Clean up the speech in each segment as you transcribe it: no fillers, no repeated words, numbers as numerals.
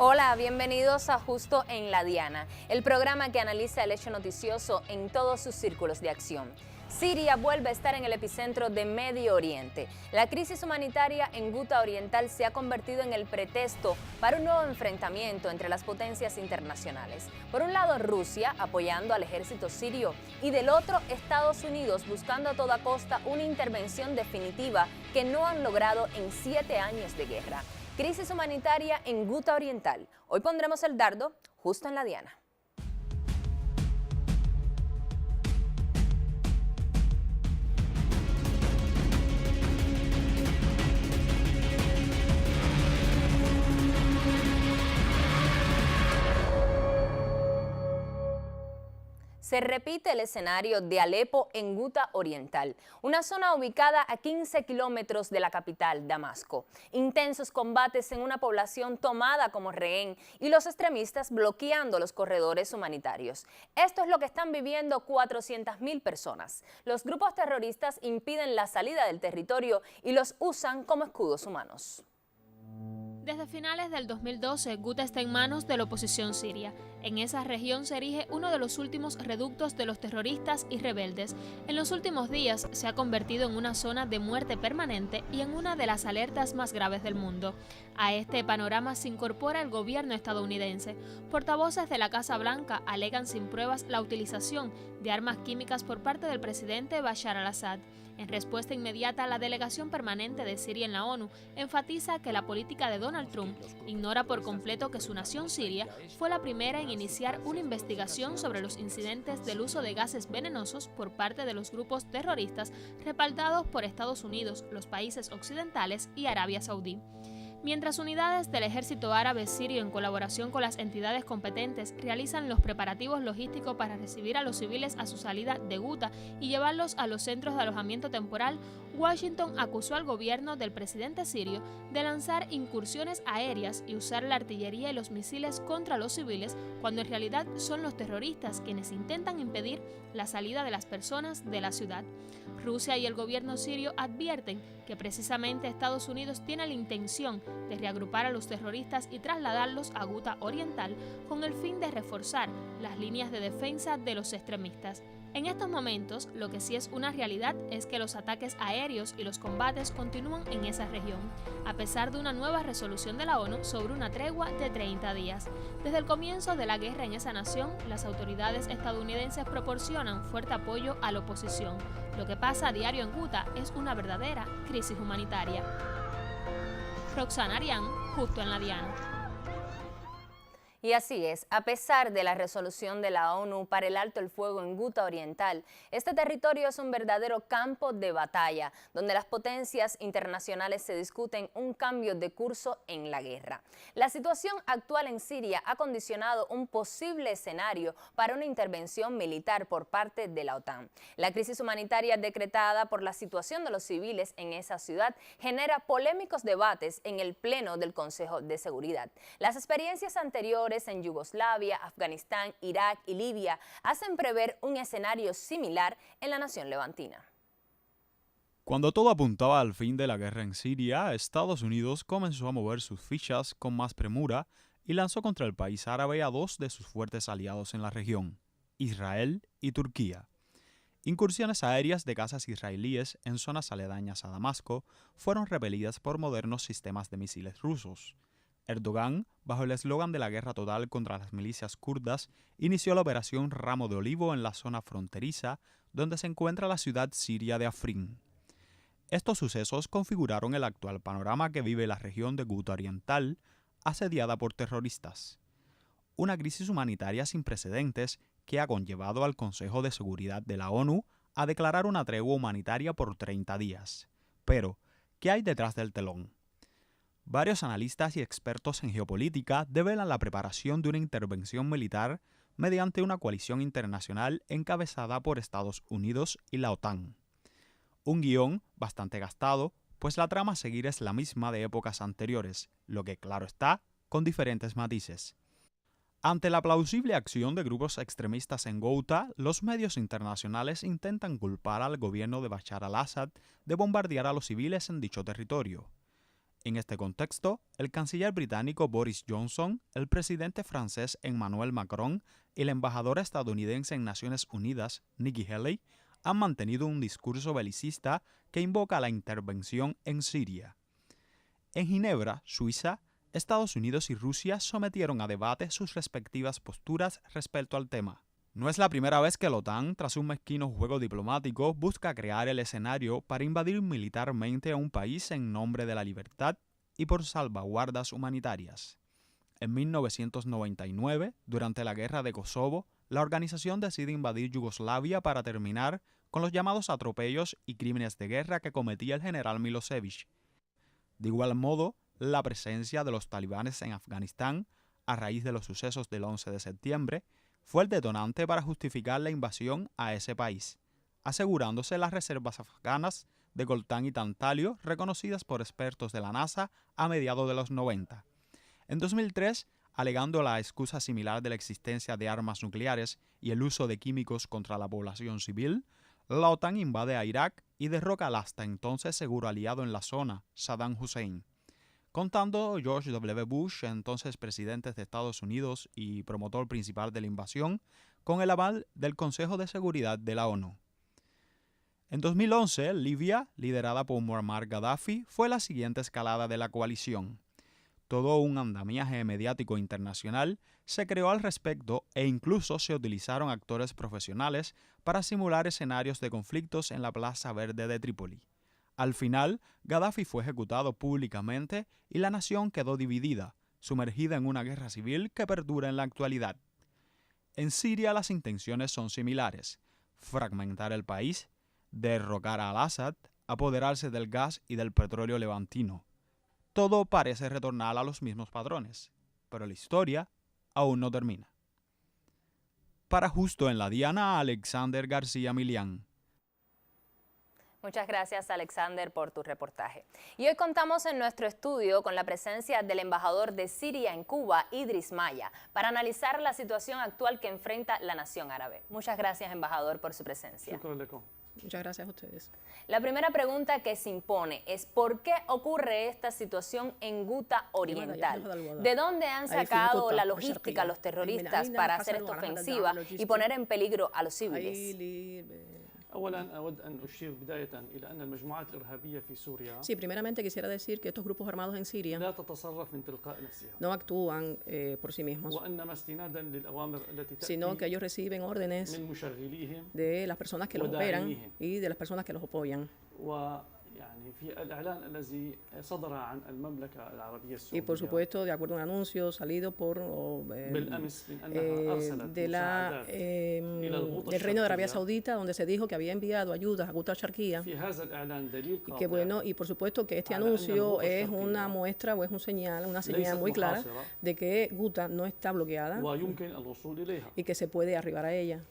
Hola, bienvenidos a Justo en la Diana, el programa que analiza el hecho noticioso en todos sus círculos de acción. Siria vuelve a estar en el epicentro de Medio Oriente. La crisis humanitaria en Ghouta Oriental se ha convertido en el pretexto para un nuevo enfrentamiento entre las potencias internacionales. Por un lado, Rusia apoyando al ejército sirio y del otro, Estados Unidos buscando a toda costa una intervención definitiva que no han logrado en 7 años de guerra. Crisis humanitaria en Ghouta Oriental. Hoy pondremos el dardo justo en la diana. Se repite el escenario de Alepo en Ghouta Oriental, una zona ubicada a 15 kilómetros de la capital, Damasco. Intensos combates en una población tomada como rehén y los extremistas bloqueando los corredores humanitarios. Esto es lo que están viviendo 400.000 personas. Los grupos terroristas impiden la salida del territorio y los usan como escudos humanos. Desde finales del 2012, Ghouta está en manos de la oposición siria. En esa región se erige uno de los últimos reductos de los terroristas y rebeldes. En los últimos días se ha convertido en una zona de muerte permanente y en una de las alertas más graves del mundo. A este panorama se incorpora el gobierno estadounidense. Portavoces de la Casa Blanca alegan sin pruebas la utilización de armas químicas por parte del presidente Bashar al-Assad. En respuesta inmediata, la delegación permanente de Siria en la ONU enfatiza que la política de Donald Trump ignora por completo que su nación Siria fue la primera en iniciar una investigación sobre los incidentes del uso de gases venenosos por parte de los grupos terroristas respaldados por Estados Unidos, los países occidentales y Arabia Saudí. Mientras unidades del ejército árabe sirio en colaboración con las entidades competentes realizan los preparativos logísticos para recibir a los civiles a su salida de Ghouta y llevarlos a los centros de alojamiento temporal, Washington acusó al gobierno del presidente sirio de lanzar incursiones aéreas y usar la artillería y los misiles contra los civiles cuando en realidad son los terroristas quienes intentan impedir la salida de las personas de la ciudad. Rusia y el gobierno sirio advierten que precisamente Estados Unidos tiene la intención de reagrupar a los terroristas y trasladarlos a Ghouta Oriental con el fin de reforzar las líneas de defensa de los extremistas. En estos momentos, lo que sí es una realidad es que los ataques aéreos y los combates continúan en esa región, a pesar de una nueva resolución de la ONU sobre una tregua de 30 días. Desde el comienzo de la guerra en esa nación, las autoridades estadounidenses proporcionan fuerte apoyo a la oposición. Lo que pasa a diario en Ghouta es una verdadera crisis humanitaria. Roxana Arián, Justo en la Diana. Y así es, a pesar de la resolución de la ONU para el alto el fuego en Ghouta Oriental, este territorio es un verdadero campo de batalla, donde las potencias internacionales se discuten un cambio de curso en la guerra. La situación actual en Siria ha condicionado un posible escenario para una intervención militar por parte de la OTAN. La crisis humanitaria decretada por la situación de los civiles en esa ciudad genera polémicos debates en el Pleno del Consejo de Seguridad. Las experiencias anteriores en Yugoslavia, Afganistán, Irak y Libia hacen prever un escenario similar en la nación levantina. Cuando todo apuntaba al fin de la guerra en Siria, Estados Unidos comenzó a mover sus fichas con más premura y lanzó contra el país árabe a 2 de sus fuertes aliados en la región, Israel y Turquía. Incursiones aéreas de cazas israelíes en zonas aledañas a Damasco fueron repelidas por modernos sistemas de misiles rusos. Erdogan, bajo el eslogan de la guerra total contra las milicias kurdas, inició la operación Ramo de Olivo en la zona fronteriza, donde se encuentra la ciudad siria de Afrin. Estos sucesos configuraron el actual panorama que vive la región de Ghouta Oriental, asediada por terroristas. Una crisis humanitaria sin precedentes que ha conllevado al Consejo de Seguridad de la ONU a declarar una tregua humanitaria por 30 días. Pero, ¿qué hay detrás del telón? Varios analistas y expertos en geopolítica develan la preparación de una intervención militar mediante una coalición internacional encabezada por Estados Unidos y la OTAN. Un guión bastante gastado, pues la trama a seguir es la misma de épocas anteriores, lo que claro está, con diferentes matices. Ante la plausible acción de grupos extremistas en Ghouta, los medios internacionales intentan culpar al gobierno de Bashar al-Assad de bombardear a los civiles en dicho territorio. En este contexto, el canciller británico Boris Johnson, el presidente francés Emmanuel Macron y la embajadora estadounidense en Naciones Unidas, Nikki Haley, han mantenido un discurso belicista que invoca la intervención en Siria. En Ginebra, Suiza, Estados Unidos y Rusia sometieron a debate sus respectivas posturas respecto al tema. No es la primera vez que la OTAN, tras un mezquino juego diplomático, busca crear el escenario para invadir militarmente a un país en nombre de la libertad y por salvaguardas humanitarias. En 1999, durante la Guerra de Kosovo, la organización decide invadir Yugoslavia para terminar con los llamados atropellos y crímenes de guerra que cometía el general Milosevic. De igual modo, la presencia de los talibanes en Afganistán, a raíz de los sucesos del 11 de septiembre, fue el detonante para justificar la invasión a ese país, asegurándose las reservas afganas de coltán y tantalio reconocidas por expertos de la NASA a mediados de los 90. En 2003, alegando la excusa similar de la existencia de armas nucleares y el uso de químicos contra la población civil, la OTAN invade a Irak y derroca al hasta entonces seguro aliado en la zona, Saddam Hussein. Contando George W. Bush, entonces presidente de Estados Unidos y promotor principal de la invasión, con el aval del Consejo de Seguridad de la ONU. En 2011, Libia, liderada por Muammar Gaddafi, fue la siguiente escalada de la coalición. Todo un andamiaje mediático internacional se creó al respecto e incluso se utilizaron actores profesionales para simular escenarios de conflictos en la Plaza Verde de Trípoli. Al final, Gaddafi fue ejecutado públicamente y la nación quedó dividida, sumergida en una guerra civil que perdura en la actualidad. En Siria las intenciones son similares: fragmentar el país, derrocar a al-Assad, apoderarse del gas y del petróleo levantino. Todo parece retornar a los mismos patrones, pero la historia aún no termina. Para Justo en la Diana, Alexander García Milián. Muchas gracias, Alexander, por tu reportaje. Y hoy contamos en nuestro estudio con la presencia del embajador de Siria en Cuba, Idris Maya, para analizar la situación actual que enfrenta la nación árabe. Muchas gracias, embajador, por su presencia. Muchas gracias a ustedes. La primera pregunta que se impone es ¿por qué ocurre esta situación en Ghouta Oriental? ¿De dónde han sacado la logística los terroristas para hacer esta ofensiva y poner en peligro a los civiles? Sí, primeramente quisiera decir que estos grupos armados en Siria no actúan por sí mismos, sino que ellos reciben órdenes de las personas que los operan y de las personas que los apoyan. Y por supuesto, de acuerdo a un anuncio salido por del Reino de Arabia Saudita, donde se dijo que había enviado ayudas a Ghouta Sharqiya, y que bueno, y por supuesto que este anuncio es una muestra o es una señal muy clara de que Ghouta no está bloqueada y que se puede arribar a ella.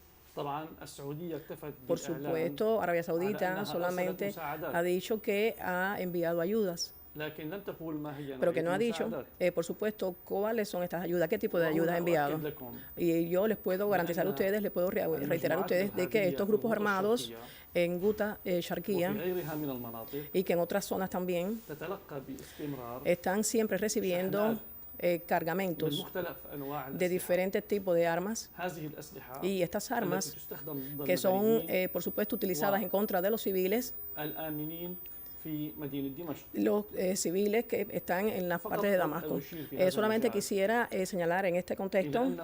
Por supuesto, Arabia Saudita solamente ha dicho que ha enviado ayudas, pero que no ha dicho, por supuesto, cuáles son estas ayudas, qué tipo de ayudas ha enviado. Y yo les puedo garantizar a ustedes, les puedo reiterar a ustedes de que estos grupos armados en Ghouta Sharqiya y que en otras zonas también están siempre recibiendo cargamentos de diferentes tipos de armas, y estas armas que son por supuesto utilizadas en contra de los civiles, los civiles que están en las partes de Damasco. Solamente quisiera señalar en este contexto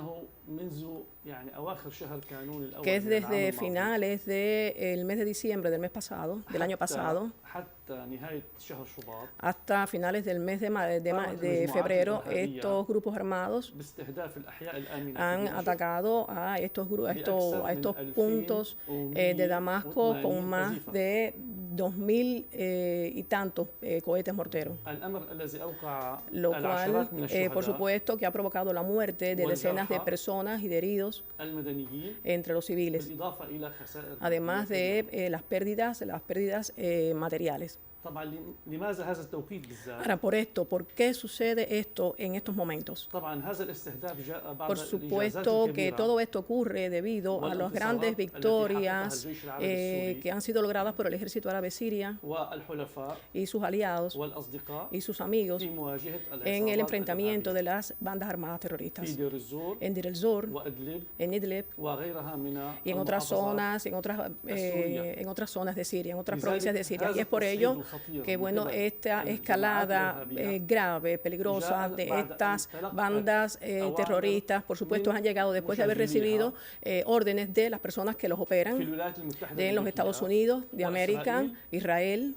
que es desde finales del mes de diciembre del mes pasado, del año pasado, hasta finales del mes de febrero, estos grupos armados han atacado a estos puntos de Damasco con más de 2.000 y tantos cohetes morteros, lo cual por supuesto que ha provocado la muerte de decenas de personas y de heridos entre los civiles, además de las pérdidas materiales. Ahora, ¿por qué sucede esto en estos momentos? Por supuesto que todo esto ocurre debido a las grandes victorias que han sido logradas por el ejército árabe siria y sus aliados y sus amigos en el enfrentamiento de las bandas armadas terroristas en Deir el-Zor, en Idlib y en otras zonas, en otras zonas de Siria, en otras provincias de Siria. Y es por ello que, bueno, esta escalada grave, peligrosa de estas bandas terroristas, por supuesto, han llegado después de haber recibido órdenes de las personas que los operan de los Estados Unidos, de América, Israel,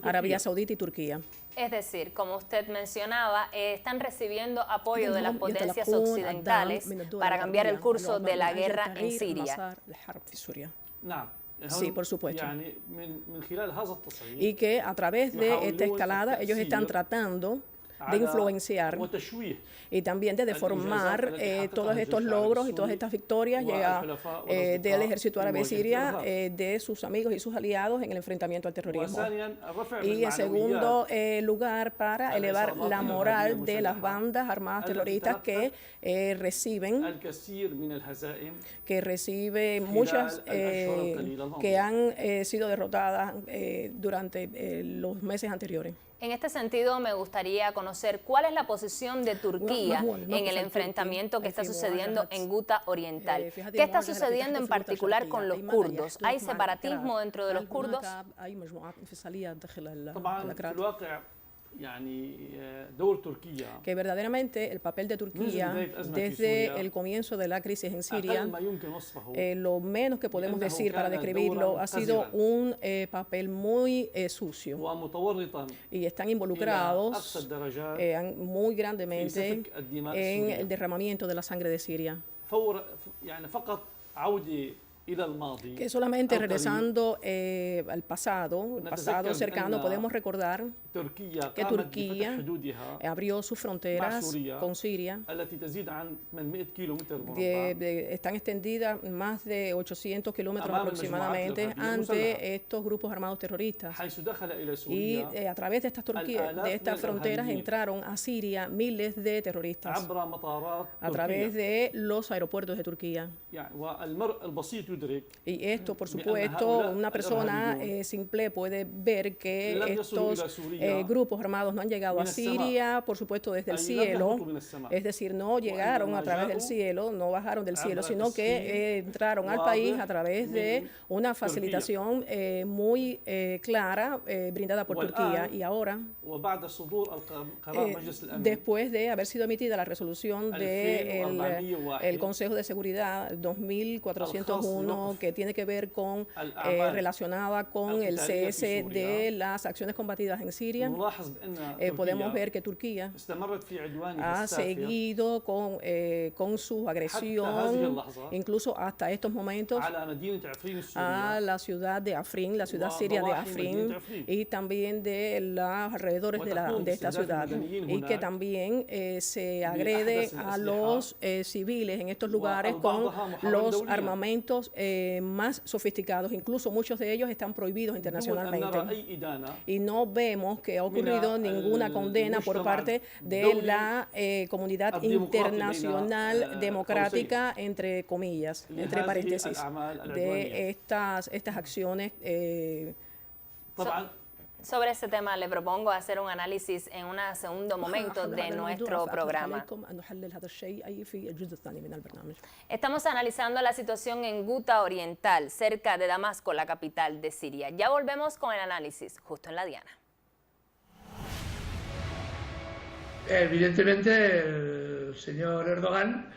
Arabia Saudita y Turquía. Es decir, como usted mencionaba, están recibiendo apoyo de las potencias occidentales para cambiar el curso de la guerra en Siria. Sí, por supuesto. Y que a través de esta escalada ellos están tratando de influenciar y también de deformar todos estos logros y todas estas victorias del ejército árabe siria, de sus amigos y sus aliados en el enfrentamiento al terrorismo. Y en segundo lugar, para elevar la moral de las bandas armadas terroristas que reciben muchas que han sido derrotadas durante los meses anteriores. En este sentido, me gustaría conocer cuál es la posición de Turquía en el enfrentamiento que está sucediendo en Guta Oriental. ¿Qué está sucediendo en particular con los kurdos? ¿Hay separatismo dentro de los kurdos? Que verdaderamente el papel de Turquía desde el comienzo de la crisis en Siria, lo menos que podemos decir para describirlo, ha sido un papel muy sucio y están involucrados muy grandemente en el derramamiento de la sangre de Siria. Que solamente regresando al pasado cercano, podemos recordar que Turquía abrió sus fronteras con Siria, están extendidas más de 800 kilómetros aproximadamente ante estos grupos armados terroristas. Y a través de estas fronteras entraron a Siria miles de terroristas a través de los aeropuertos de Turquía. Y esto, por supuesto, una persona simple puede ver que estos grupos armados no han llegado a Siria, por supuesto, desde el cielo, es decir, no llegaron a través del cielo, no bajaron del cielo, sino que entraron al país a través de una facilitación muy clara brindada por Turquía. Y ahora, después de haber sido emitida la resolución del Consejo de Seguridad 2401, que tiene que ver con relacionada con el cese de las acciones combatidas en Siria, podemos ver que Turquía ha seguido con su agresión, incluso hasta estos momentos, a la ciudad de Afrin, la ciudad siria de Afrin, y también de los alrededores de esta ciudad, y que también se agrede a los civiles en estos lugares con los armamentos más sofisticados, incluso muchos de ellos están prohibidos internacionalmente. Y no vemos que ha ocurrido ninguna condena por parte de la comunidad internacional democrática, entre comillas, entre paréntesis, de estas acciones. Sobre ese tema le propongo hacer un análisis en un segundo momento de nuestro programa. Estamos analizando la situación en Guta Oriental, cerca de Damasco, la capital de Siria. Ya volvemos con el análisis, justo en la diana. Evidentemente, el señor Erdogan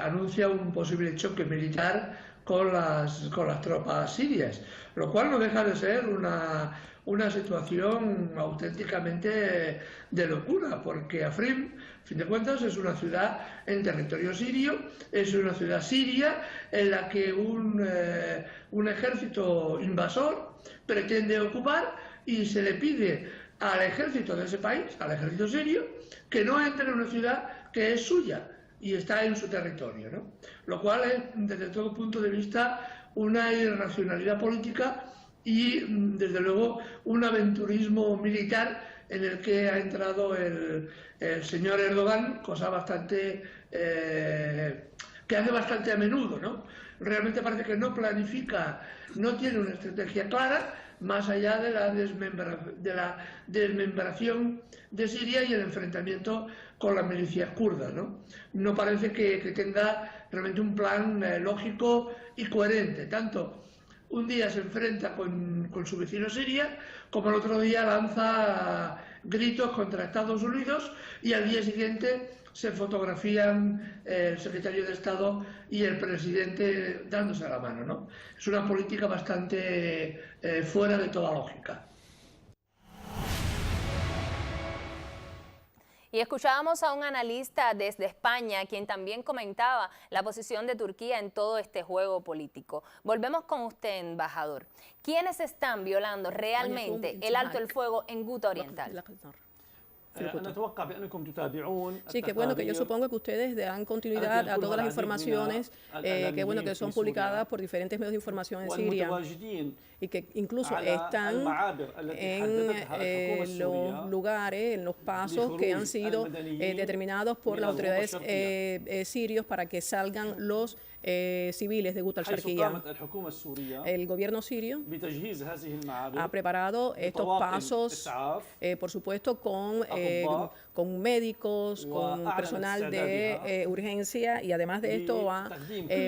anuncia un posible choque militar con las tropas sirias, lo cual no deja de ser una situación auténticamente de locura, porque Afrin, a fin de cuentas, es una ciudad en territorio sirio, es una ciudad siria en la que un ejército invasor pretende ocupar, y se le pide al ejército de ese país, al ejército sirio, que no entre en una ciudad que es suya y está en su territorio, ¿no? Lo cual es, desde todo punto de vista, una irracionalidad política y, desde luego, un aventurismo militar en el que ha entrado el señor Erdogan, cosa bastante que hace bastante a menudo, ¿no? Realmente parece que no planifica, no tiene una estrategia clara, más allá de la desmembración de Siria y el enfrentamiento con las milicias kurdas, ¿no? No parece que tenga realmente un plan lógico y coherente. Tanto un día se enfrenta con su vecino Siria, como el otro día lanza gritos contra Estados Unidos, y al día siguiente se fotografían el secretario de Estado y el presidente dándose la mano, ¿no? Es una política bastante fuera de toda lógica. Y escuchábamos a un analista desde España, quien también comentaba la posición de Turquía en todo este juego político. Volvemos con usted, embajador. ¿Quiénes están violando realmente el alto el fuego en Ghouta Oriental? Sí, que bueno, que yo supongo que ustedes dan continuidad a todas las informaciones que bueno que son publicadas por diferentes medios de información en Siria, y que incluso están en los lugares, en los pasos que han sido determinados por las autoridades sirios para que salgan los civiles de Ghouta al-Sharqiya. El gobierno sirio ha preparado estos pasos, por supuesto, con médicos, con personal de urgencia, y además de esto ha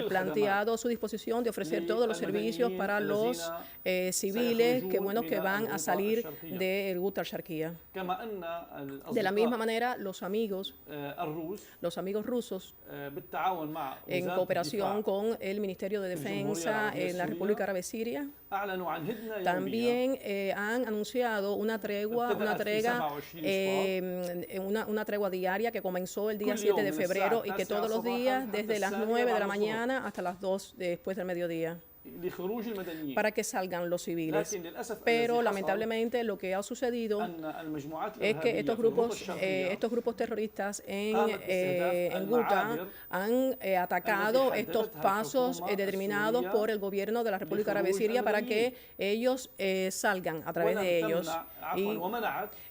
planteado su disposición de ofrecer todos los servicios para los civiles que bueno que van a salir de Ghouta al-Sharqiya. De la misma manera, los amigos rusos, en cooperación con el Ministerio de Defensa en la República Árabe Siria, también han anunciado una tregua diaria que comenzó el día 7 de febrero y que todos los días, desde las 9 de la mañana hasta las 2 después del mediodía, para que salgan los civiles. Pero lamentablemente lo que ha sucedido es que estos grupos terroristas en Ghouta han atacado estos pasos determinados por el gobierno de la República Árabe Siria para que ellos salgan a través de ellos,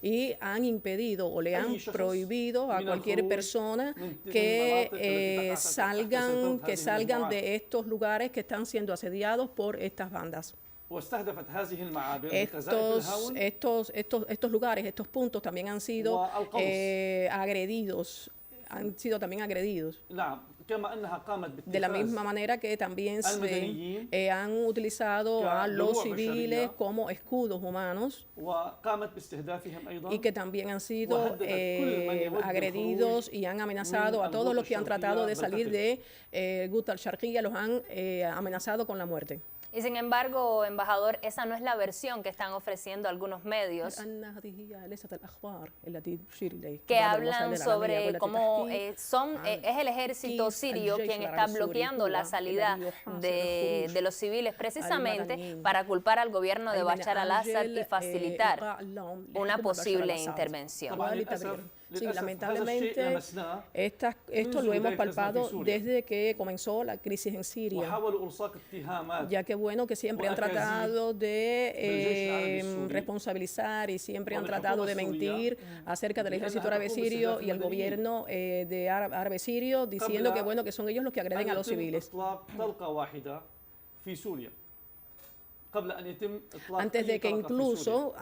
y han impedido o le han prohibido a cualquier persona que salgan de estos lugares que están siendo asediados por estas bandas. Estos lugares, estos puntos también han sido agredidos. De la misma manera que también se han utilizado a los civiles como escudos humanos, y que también han sido agredidos y han amenazado a todos los que han tratado de salir de Ghouta al-Sharqiya, los han amenazado con la muerte. Y sin embargo, embajador, esa no es la versión que están ofreciendo algunos medios, que hablan sobre cómo es el ejército sirio quien está bloqueando la salida de los civiles, precisamente para culpar al gobierno de Bashar al-Assad y facilitar una posible intervención. Sí, lamentablemente esto lo hemos palpado desde que comenzó la crisis en Siria, ya que bueno que siempre han tratado de responsabilizar y siempre han tratado de mentir acerca del ejército árabe sirio y el gobierno de árabe sirio, diciendo que bueno que son ellos los que agreden a los civiles. Antes de que incluso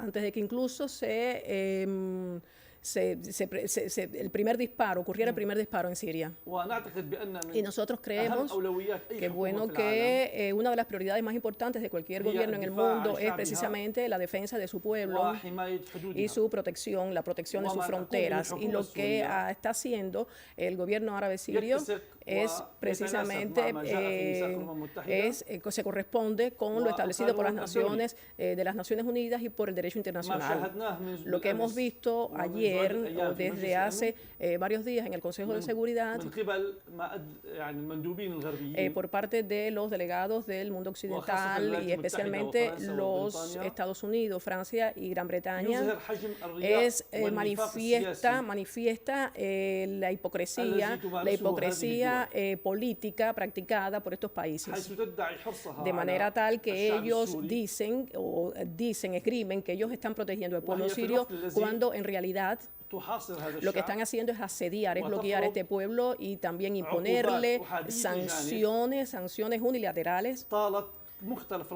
el primer disparo en Siria. Y nosotros creemos que bueno que una de las prioridades más importantes de cualquier gobierno en el mundo es precisamente la defensa de su pueblo y su protección, la protección de sus fronteras. Y lo que está haciendo el gobierno árabe sirio es precisamente se corresponde con lo establecido por las Naciones Unidas y por el derecho internacional. Lo que hemos visto ayer ayer o desde hace varios días en el Consejo de Seguridad por parte de los delegados del mundo occidental y especialmente los Estados Unidos, Francia y Gran Bretaña, manifiesta la hipocresía política practicada por estos países, de manera tal que ellos esgrimen que ellos están protegiendo al pueblo sirio, cuando en realidad lo que están haciendo es asediar, es bloquear a este pueblo y también imponerle sanciones unilaterales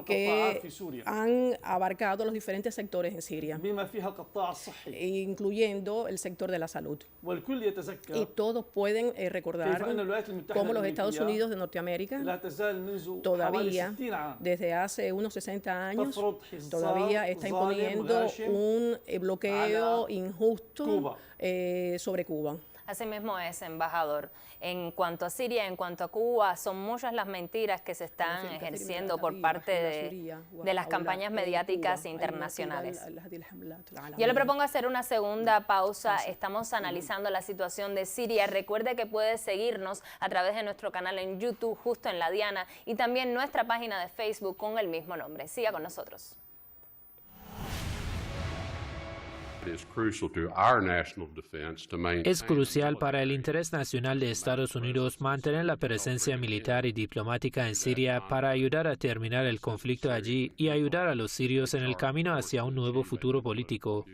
que han abarcado los diferentes sectores en Siria, incluyendo el sector de la salud. Y todos pueden recordar cómo los Estados Unidos de Norteamérica todavía, desde hace unos 60 años, todavía está imponiendo un bloqueo injusto sobre Cuba. Así mismo es, embajador. En cuanto a Siria, en cuanto a Cuba, son muchas las mentiras que se están ejerciendo por parte de las campañas mediáticas internacionales. Yo le propongo hacer una segunda pausa. Estamos analizando la situación de Siria. Recuerde que puede seguirnos a través de nuestro canal en YouTube, Justo en la Diana, y también nuestra página de Facebook con el mismo nombre. Siga con nosotros. Es crucial para el interés nacional de Estados Unidos mantener la presencia militar y diplomática en Siria para ayudar a terminar el conflicto allí y ayudar a los sirios en el camino hacia un nuevo futuro político.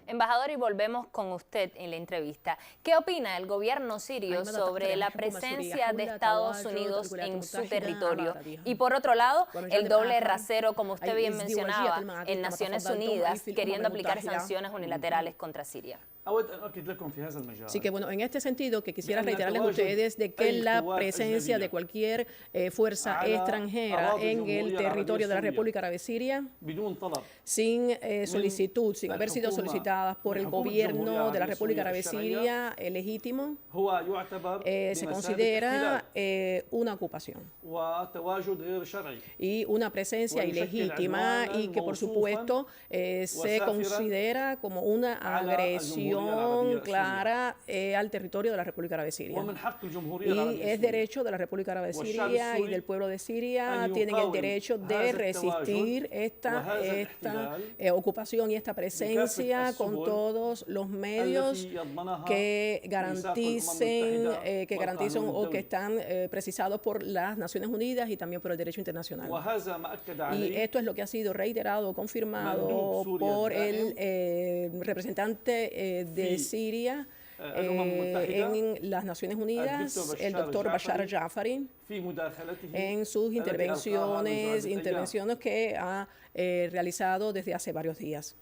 Embajador, y volvemos con usted en la entrevista. ¿Qué opina el gobierno sirio sobre la presencia de Estados Unidos en su territorio? Y por otro lado, el doble rasero, como usted bien mencionaba, en Naciones Unidas, queriendo aplicar sanciones unilaterales contra Siria. Así que bueno, en este sentido, que quisiera reiterarles a ustedes de que la presencia de cualquier fuerza extranjera en el territorio de la República Árabe Siria, sin solicitud, sin haber sido solicitada por el gobierno de la República Árabe Siria legítimo, se considera una ocupación y una presencia ilegítima, y que por supuesto se considera como una agresión clara al territorio de la República Árabe Siria. Y es derecho de la República Árabe Siria y del pueblo de Siria, tienen el derecho de resistir esta ocupación y esta presencia con todos los medios que garanticen o que están precisados por las Naciones Unidas y también por el derecho internacional. Y esto es lo que ha sido reiterado, confirmado por el representante de Siria en las Naciones Unidas, el doctor Bashar Jafari, en sus intervenciones que ha realizado desde hace varios días.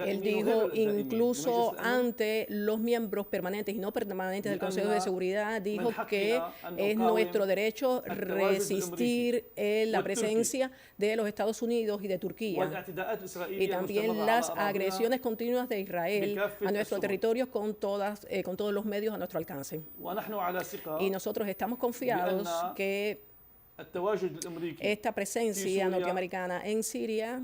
Él dijo incluso ante los miembros permanentes y no permanentes del Consejo de Seguridad, dijo que es nuestro derecho resistir la presencia de los Estados Unidos y de Turquía, y también las agresiones continuas de Israel a nuestro territorio con todos los medios a nuestro alcance. Y nosotros estamos confiados que esta presencia norteamericana en Siria,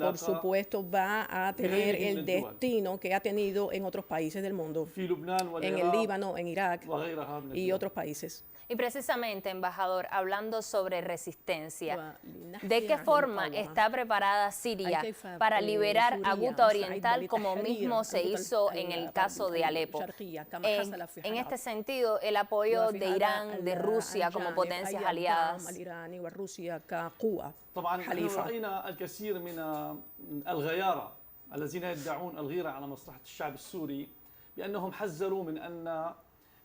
por supuesto, va a tener el destino que ha tenido en otros países del mundo, en el Líbano, en Irak y otros países. Y precisamente, embajador, hablando sobre resistencia, ¿de qué forma está preparada Siria para liberar a Guta Oriental, como mismo se hizo en el caso de Alepo? En este sentido, el apoyo de Irán, de Rusia como potencias aliadas. طبعا رأينا الكثير من الغيارة الذين يدعون الغيرة على مصلحة الشعب السوري بأنهم حذروا من أن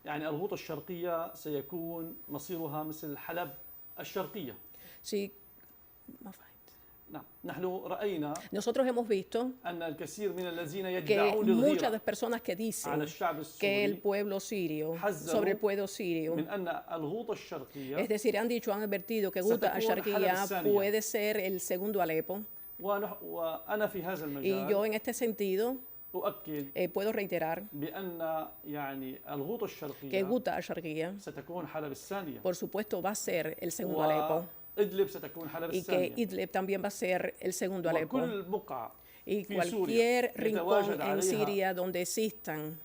يعني الغوطة الشرقية سيكون مصيرها مثل حلب الشرقية. Sí. Nosotros hemos visto que muchas de las personas que dicen que el pueblo sirio, sobre el pueblo sirio, es decir, han advertido que Guta al-Sharqiya puede ser el segundo Alepo. Y yo en este sentido puedo reiterar que Guta al-Sharqiya, por supuesto, va a ser el segundo Alepo. y que Idlib también va a ser el segundo Alepo. Y cualquier rincón en Siria donde existan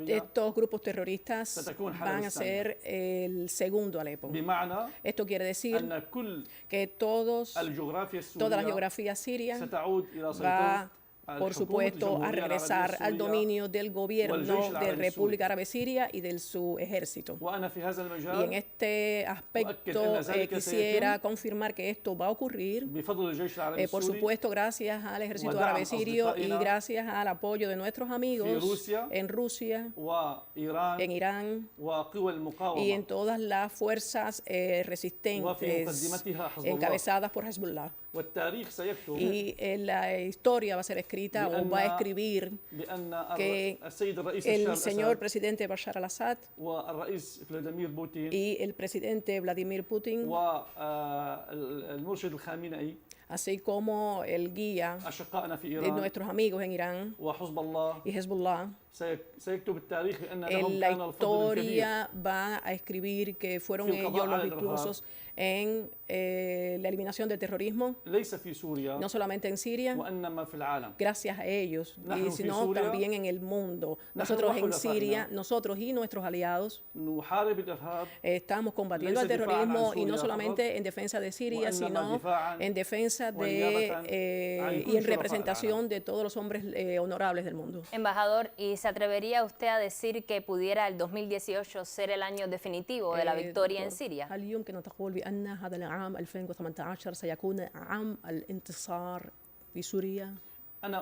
estos grupos terroristas van a ser el segundo Alepo. Esto quiere decir que toda la geografía siria va, por supuesto, a regresar al dominio del gobierno de República Árabe Siria y de su ejército. Y en este aspecto quisiera confirmar que esto va a ocurrir, por supuesto, gracias al ejército árabe sirio y gracias al apoyo de nuestros amigos en Rusia, en Irán y en todas las fuerzas resistentes encabezadas por Hezbollah. Y la historia va a ser escrita o va a escribir que el señor presidente Bashar al-Assad y el presidente Vladimir Putin, así como el guía de nuestros amigos en Irán y Hezbollah, en la historia va a escribir que fueron ellos los virtuosos en la eliminación del terrorismo, no solamente en Siria, gracias a ellos, sino también en el mundo. Nosotros en Siria, nosotros y nuestros aliados, estamos combatiendo al terrorismo y no solamente en defensa de Siria, sino en defensa de y en representación de todos los hombres honorables del mundo. Embajador, ¿y se atrevería usted a decir que pudiera el 2018 ser el año definitivo de la victoria en Siria? هل يمكن أن تقول بأن هذا العام 2018 سيكون عام الانتصار في سوريا؟ En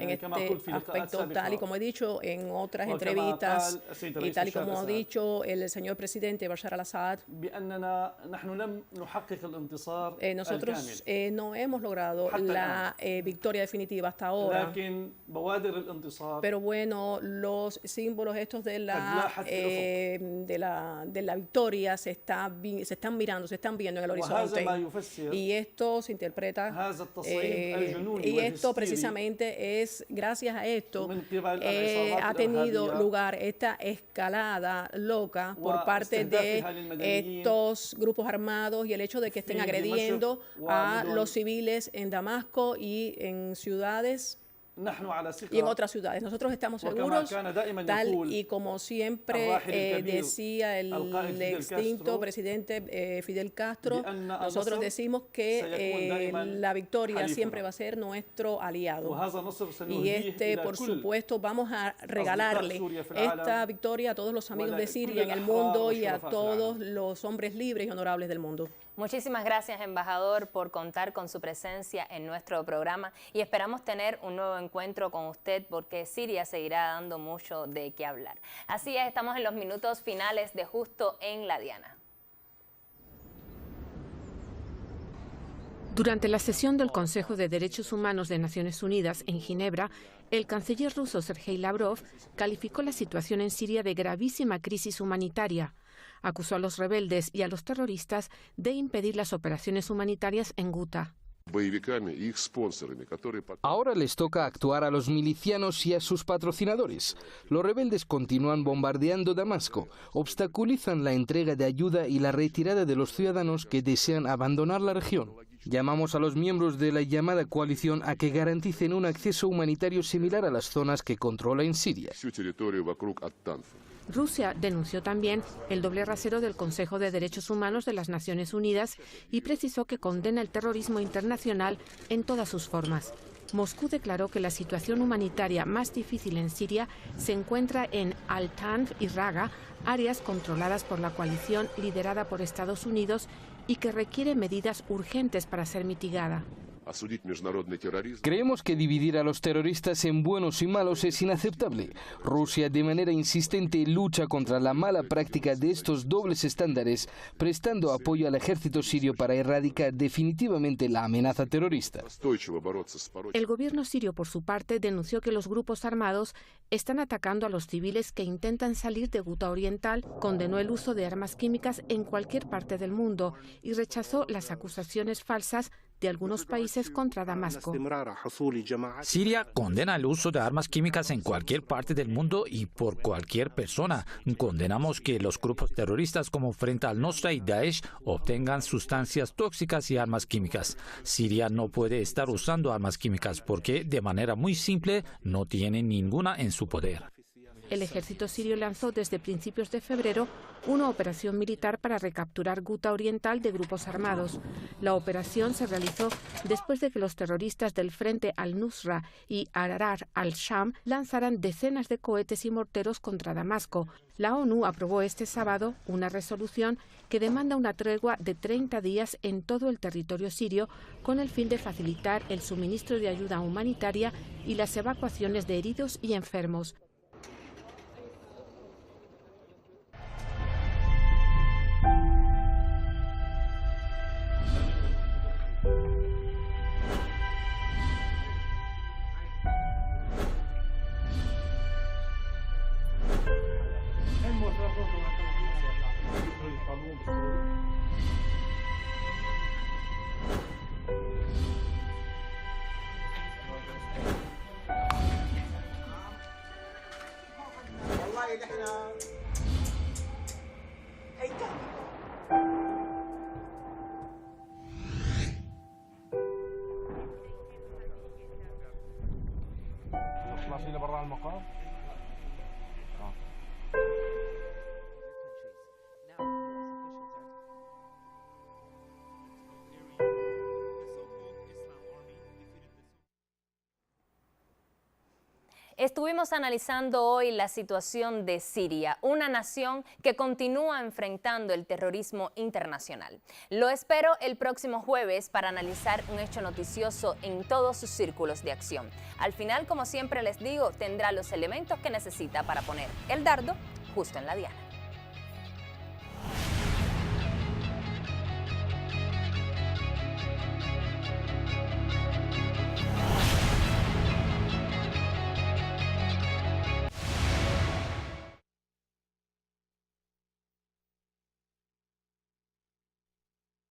este aspecto, tal y como he dicho en otras entrevistas y tal y como ha dicho el señor presidente Bashar al-Assad, nosotros no hemos logrado la victoria definitiva hasta ahora, pero bueno, los símbolos estos de la victoria se están mirando, se están viendo en el horizonte, y esto se interpreta y esto precisamente es gracias a esto ha tenido lugar esta escalada loca por parte de estos grupos armados y el hecho de que estén agrediendo a los civiles en Damasco y en ciudades y en otras ciudades. Nosotros estamos seguros, tal y como siempre decía el extinto presidente Fidel Castro, nosotros decimos que la victoria siempre va a ser nuestro aliado. Y por supuesto, vamos a regalarle esta victoria a todos los amigos de Siria en el mundo y a todos los hombres libres y honorables del mundo. Muchísimas gracias, embajador, por contar con su presencia en nuestro programa y esperamos tener un nuevo encuentro con usted porque Siria seguirá dando mucho de qué hablar. Así es, estamos en los minutos finales de Justo en la Diana. Durante la sesión del Consejo de Derechos Humanos de Naciones Unidas en Ginebra, el canciller ruso Sergei Lavrov calificó la situación en Siria de gravísima crisis humanitaria. Acusó a los rebeldes y a los terroristas de impedir las operaciones humanitarias en Guta. Ahora les toca actuar a los milicianos y a sus patrocinadores. Los rebeldes continúan bombardeando Damasco, obstaculizan la entrega de ayuda y la retirada de los ciudadanos que desean abandonar la región. Llamamos a los miembros de la llamada coalición a que garanticen un acceso humanitario similar a las zonas que controla en Siria. Rusia denunció también el doble rasero del Consejo de Derechos Humanos de las Naciones Unidas y precisó que condena el terrorismo internacional en todas sus formas. Moscú declaró que la situación humanitaria más difícil en Siria se encuentra en Al-Tanf y Raqqa, áreas controladas por la coalición liderada por Estados Unidos y que requiere medidas urgentes para ser mitigada. Creemos que dividir a los terroristas en buenos y malos es inaceptable. Rusia de manera insistente lucha contra la mala práctica de estos dobles estándares, prestando apoyo al ejército sirio para erradicar definitivamente la amenaza terrorista. El gobierno sirio, por su parte, denunció que los grupos armados están atacando a los civiles que intentan salir de Guta Oriental, condenó el uso de armas químicas en cualquier parte del mundo y rechazó las acusaciones falsas de algunos países contra Damasco. Siria condena el uso de armas químicas en cualquier parte del mundo y por cualquier persona. Condenamos que los grupos terroristas como Frente al-Nusra y Daesh obtengan sustancias tóxicas y armas químicas. Siria no puede estar usando armas químicas porque, de manera muy simple, no tiene ninguna en su poder. El ejército sirio lanzó desde principios de febrero una operación militar para recapturar Guta Oriental de grupos armados. La operación se realizó después de que los terroristas del Frente al-Nusra y Ahrar al-Sham lanzaran decenas de cohetes y morteros contra Damasco. La ONU aprobó este sábado una resolución que demanda una tregua de 30 días en todo el territorio sirio con el fin de facilitar el suministro de ayuda humanitaria y las evacuaciones de heridos y enfermos. Estuvimos analizando hoy la situación de Siria, una nación que continúa enfrentando el terrorismo internacional. Lo espero el próximo jueves para analizar un hecho noticioso en todos sus círculos de acción. Al final, como siempre les digo, tendrá los elementos que necesita para poner el dardo justo en la diana.